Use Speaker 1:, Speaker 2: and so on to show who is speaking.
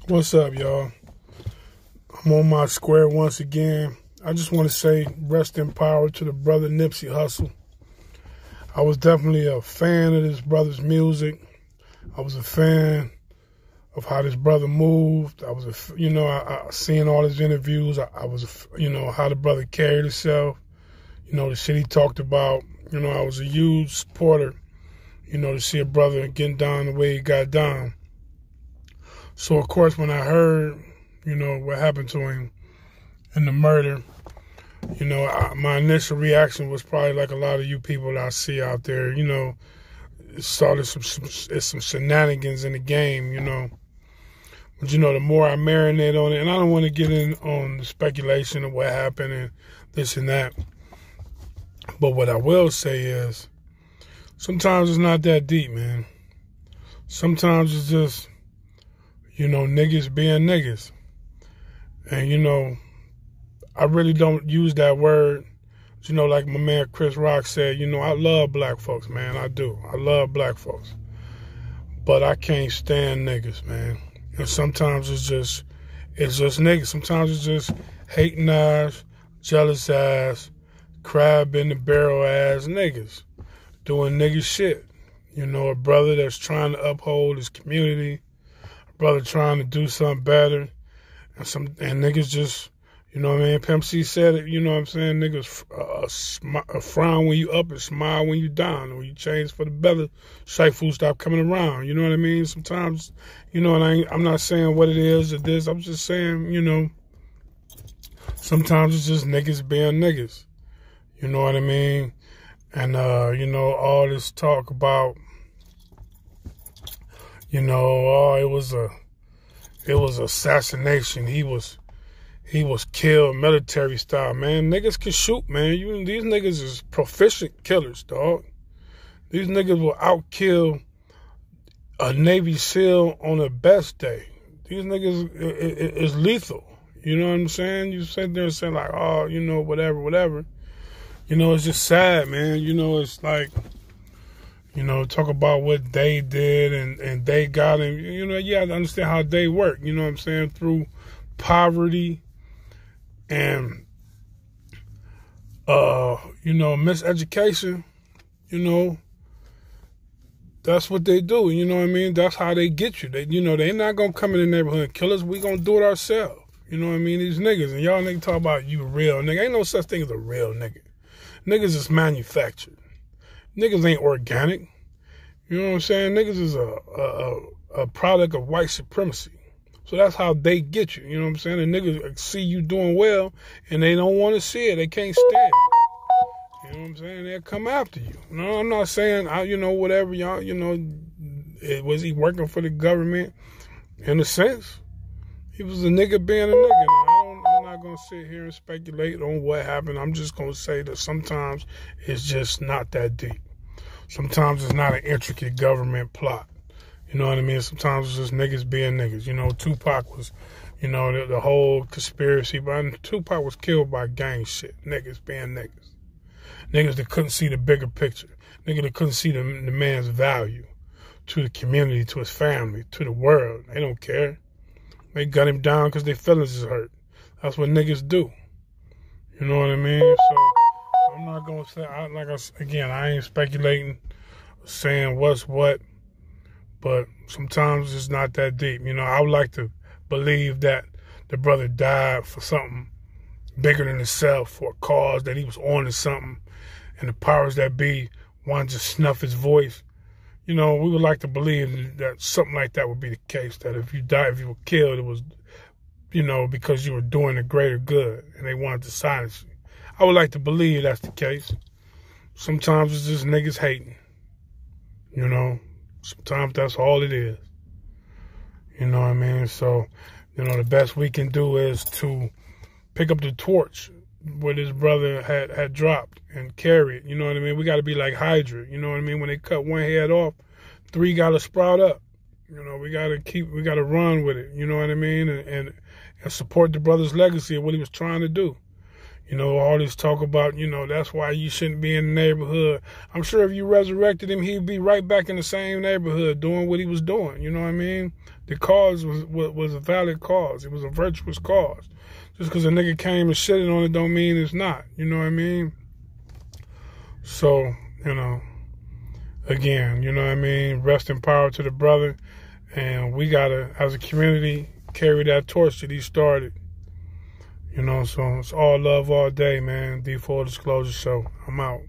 Speaker 1: What's up, y'all? I'm on my square once again. I just want to say rest in power to the brother Nipsey Hussle. I was definitely a fan of this brother's music. I was a fan of how this brother moved. I was, I seeing all his interviews. I was, how the brother carried himself. The shit he talked about. I was a huge supporter, to see a brother getting down the way he got down. So, of course, when I heard, what happened to him and the murder, my initial reaction was probably like a lot of you people that I see out there, it started some shenanigans in the game, But, the more I marinate on it, and I don't want to get in on the speculation of what happened and this and that. But what I will say is, sometimes it's not that deep, man. Sometimes it's just, niggas being niggas. And, I really don't use that word. Like my man Chris Rock said, I love black folks, man. I do. I love black folks. But I can't stand niggas, man. And sometimes it's just niggas. Sometimes it's just hating ass, jealous ass, crab in the barrel ass niggas doing nigga shit. A brother that's trying to uphold his community, a brother trying to do something better, and niggas just, Pimp C said it, niggas frown when you up and smile when you down. And when you change for the better, shite food stop coming around, you know what I mean? Sometimes, and I'm not saying what it is or this, I'm just saying, sometimes it's just niggas being niggas. You know what I mean? And, all this talk about, it was assassination. He was killed military style, man. Niggas can shoot, man. These niggas is proficient killers, dog. These niggas will outkill a Navy SEAL on the best day. These niggas is lethal. You know what I'm saying? You sit there and say like, oh, whatever. It's just sad, man. It's like, talk about what they did and they got him. You have to understand how they work. You know what I'm saying? Through poverty and, miseducation, that's what they do. You know what I mean? That's how they get you. They not going to come in the neighborhood and kill us. We going to do it ourselves. You know what I mean? These niggas. And y'all niggas talk about you real nigga. Ain't no such thing as a real nigga. Niggas is manufactured. Niggas ain't organic. You know what I'm saying? Niggas is a product of white supremacy. So that's how they get you. You know what I'm saying? The niggas see you doing well and they don't want to see it. They can't stand it. You know what I'm saying? They'll come after you. No, I'm not saying, whatever y'all, was he working for the government? In a sense, he was a nigga being a nigga. I'm not going to sit here and speculate on what happened. I'm just going to say that sometimes it's just not that deep. Sometimes it's not an intricate government plot. You know what I mean? Sometimes it's just niggas being niggas. Tupac was, the whole conspiracy. But Tupac was killed by gang shit. Niggas being niggas. Niggas that couldn't see the bigger picture. Niggas that couldn't see the man's value to the community, to his family, to the world. They don't care. They gun him down because their feelings is hurt. That's what niggas do. You know what I mean? So I'm not going to say, I ain't speculating, saying what's what. But sometimes it's not that deep. I would like to believe that the brother died for something bigger than himself, for a cause that he was on to something, and the powers that be wanted to snuff his voice. We would like to believe that something like that would be the case, that if you were killed, it was, because you were doing a greater good and they wanted to silence you. I would like to believe that's the case. Sometimes it's just niggas hating, Sometimes that's all it is. You know what I mean? So, the best we can do is to pick up the torch where this brother had dropped and carry it. You know what I mean? We got to be like Hydra. You know what I mean? When they cut one head off, 3 got to sprout up. We got to run with it. You know what I mean? And support the brother's legacy of what he was trying to do. You know, all this talk about, you know, that's why you shouldn't be in the neighborhood. I'm sure if you resurrected him, he'd be right back in the same neighborhood doing what he was doing. You know what I mean? The cause was a valid cause. It was a virtuous cause. Just because a nigga came and shitted on it don't mean it's not. You know what I mean? So, you know, again, you know what I mean? Rest in power to the brother. And we got to, as a community, carry that torch that he started. You know, so it's all love all day, man. D Full Disclosure Show. I'm out.